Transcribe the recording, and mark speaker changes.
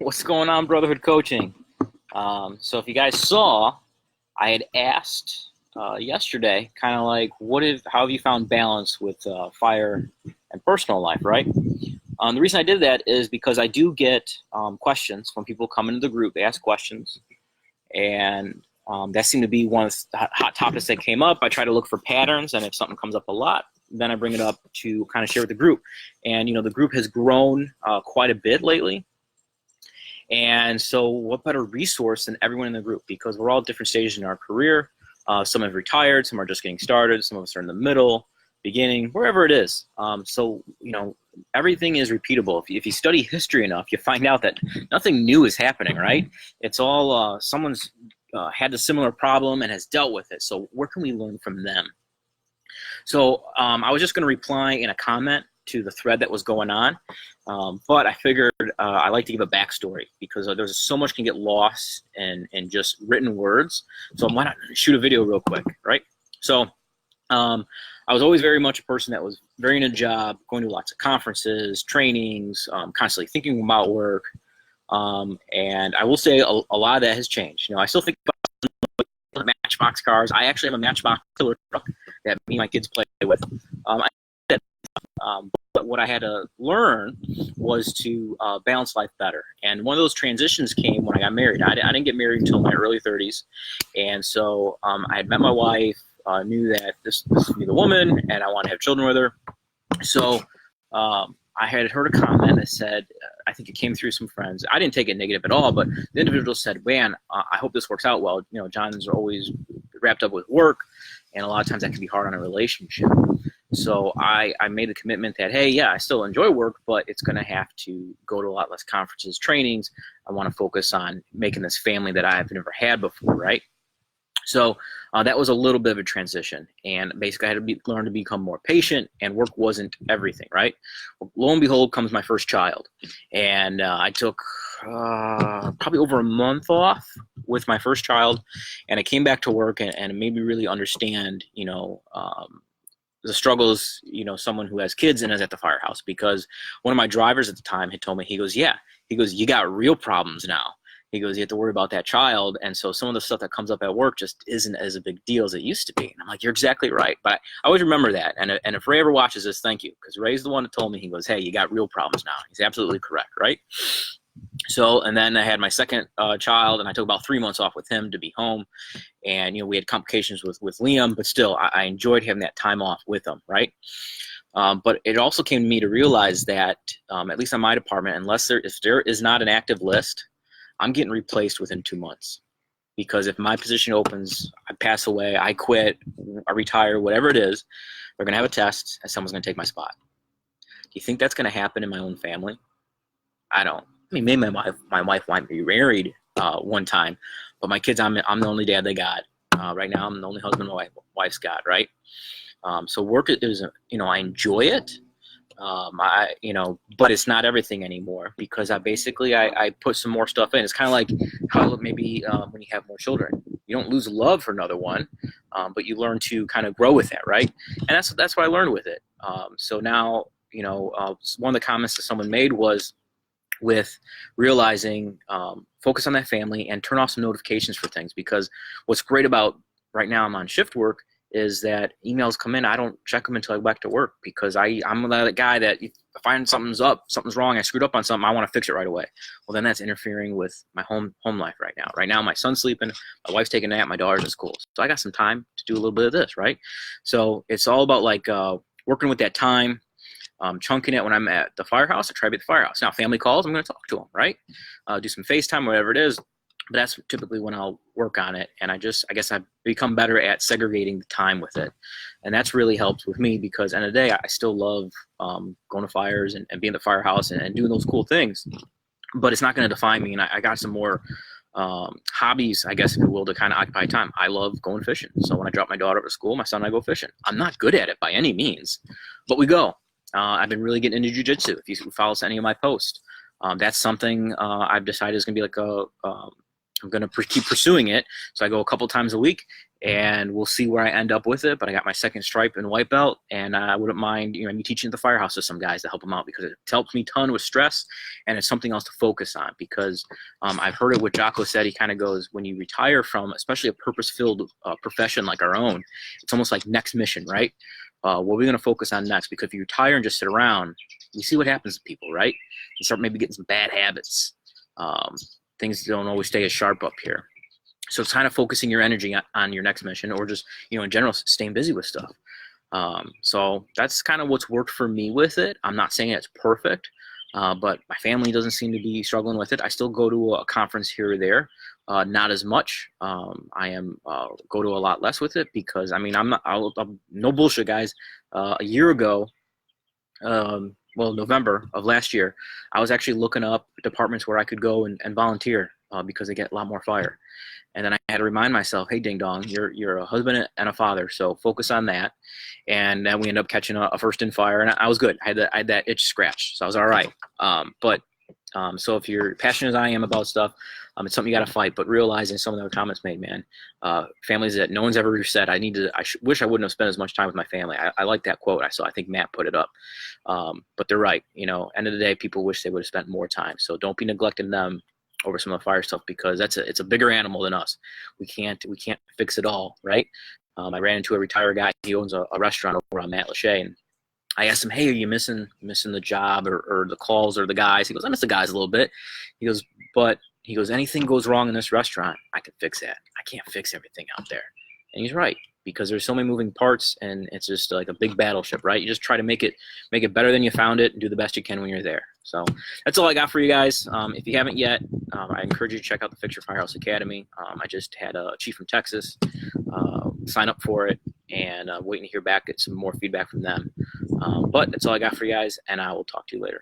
Speaker 1: What's going on, Brotherhood Coaching? So if you guys saw, I had asked yesterday, kind of like, how have you found balance with fire and personal life, right? The reason I did that is because I do get questions when people come into the group. They ask questions, and that seemed to be one of the hot topics that came up. I try to look for patterns, and if something comes up a lot, then I bring it up to kind of share with the group. And the group has grown quite a bit lately. And so what better resource than everyone in the group, because we're all at different stages in our career. Some have retired, some are just getting started, some of us are in the middle, beginning, wherever it is. So everything is repeatable. If you study history enough, you find out that nothing new is happening, right? It's all someone's had a similar problem and has dealt with it. So where can we learn from them? So I was just going to reply in a comment to the thread that was going on, but I figured I like to give a backstory because there's so much can get lost in just written words. So why not shoot a video real quick, right? So I was always very much a person that was very in a job, going to lots of conferences, trainings, constantly thinking about work, and I will say a lot of that has changed. I still think about Matchbox cars. I actually have a Matchbox killer truck that me and my kids play with. But what I had to learn was to balance life better. And one of those transitions came when I got married. I didn't get married until my early 30s. And so I had met my wife, knew that this would be the woman, and I wanted to have children with her. So I had heard a comment that said, I think it came through some friends. I didn't take it negative at all, but the individual said, man, I hope this works out well. John's always wrapped up with work, and a lot of times that can be hard on a relationship. So I made the commitment that, hey, yeah, I still enjoy work, but it's going to have to go to a lot less conferences, trainings. I want to focus on making this family that I've never had before, right? So that was a little bit of a transition, and basically I had to learn to become more patient, and work wasn't everything, right? Well, lo and behold comes my first child, and I took probably over a month off with my first child, and I came back to work, and it made me really understand, the struggles, someone who has kids and is at the firehouse, because one of my drivers at the time had told me, he goes, you got real problems now. He goes, you have to worry about that child. And so some of the stuff that comes up at work just isn't as a big deal as it used to be. And I'm like, you're exactly right. But I always remember that. And if Ray ever watches this, thank you. Because Ray's the one that told me, he goes, hey, you got real problems now. He's absolutely correct, right? So, and then I had my second child, and I took about 3 months off with him to be home. And, we had complications with Liam, but still, I enjoyed having that time off with him, right? But it also came to me to realize that, at least on my department, if there is not an active list, I'm getting replaced within 2 months. Because if my position opens, I pass away, I quit, I retire, whatever it is, they're going to have a test, and someone's going to take my spot. Do you think that's going to happen in my own family? I don't. I mean, maybe my wife might be married one time, but my kids, I'm the only dad they got. Right now, I'm the only husband my wife's got, right? So work is, I enjoy it. But it's not everything anymore, because I put some more stuff in. It's kind of like how maybe when you have more children, you don't lose love for another one, but you learn to kind of grow with that, right? And that's what I learned with it. So now, one of the comments that someone made was with realizing focus on that family and turn off some notifications for things, because what's great about right now I'm on shift work is that emails come in, I don't check them until I go back to work, because I'm that guy that if I find something's wrong, I screwed up on something, I want to fix it right away. Well, then that's interfering with my home life right now. Right now, my son's sleeping, my wife's taking a nap, my daughter's in school. So I got some time to do a little bit of this, right? So it's all about working with that time, chunking it. When I'm at the firehouse, I try to be at the firehouse. Now, family calls, I'm going to talk to them, right? Do some FaceTime, whatever it is. But that's typically when I'll work on it. And I guess I've become better at segregating the time with it. And that's really helped with me, because at the end of the day, I still love going to fires and being at the firehouse and doing those cool things. But it's not going to define me. And I got some more hobbies, I guess, if you will, to kind of occupy time. I love going fishing. So when I drop my daughter off at school, my son and I go fishing. I'm not good at it by any means, but we go. I've been really getting into jiu-jitsu. If you follow any of my posts, that's something I've decided is going to be I'm going to keep pursuing it. So I go a couple times a week, and we'll see where I end up with it. But I got my second stripe and white belt, and I wouldn't mind, you know, me teaching at the firehouse to some guys to help them out, because it helps me a ton with stress, and it's something else to focus on. Because I've heard it what Jocko said. He kind of goes, when you retire from, especially a purpose-filled profession like our own, it's almost like next mission, right? What are we going to focus on next? Because if you retire and just sit around, you see what happens to people, right? You start maybe getting some bad habits. Things don't always stay as sharp up here. So it's kind of focusing your energy on your next mission, or just, you know, in general, staying busy with stuff. So that's kind of what's worked for me with it. I'm not saying it's perfect, but my family doesn't seem to be struggling with it. I still go to a conference here or there, not as much. I am go to a lot less with it, because I mean, I'm no bullshit, guys. A year ago, well, November of last year, I was actually looking up departments where I could go and volunteer, because they get a lot more fire. And then I had to remind myself, hey, ding dong, you're a husband and a father, so focus on that. And then we ended up catching a first in fire, and I was good. I had that itch scratched, so I was all right. So if you're passionate as I am about stuff, it's something you got to fight. But realizing some of the comments made, man, families that no one's ever said, wish I wouldn't have spent as much time with my family. I like that quote. I think Matt put it up. But they're right. You know, end of the day, people wish they would have spent more time. So don't be neglecting them over some of the fire stuff, because it's a bigger animal than us. We can't fix it all, right? I ran into a retired guy. He owns a restaurant over on Matt Lachey, and I asked him, hey, are you missing the job or the calls or the guys? He goes, I miss the guys a little bit. He goes, anything goes wrong in this restaurant, I can fix that. I can't fix everything out there. And he's right, because there's so many moving parts, and it's just like a big battleship, right? You just try to make it better than you found it, and do the best you can when you're there. So that's all I got for you guys. If you haven't yet, I encourage you to check out the Fix Your Firehouse Academy. I just had a chief from Texas sign up for it, and waiting to hear back, get some more feedback from them. But that's all I got for you guys, and I will talk to you later.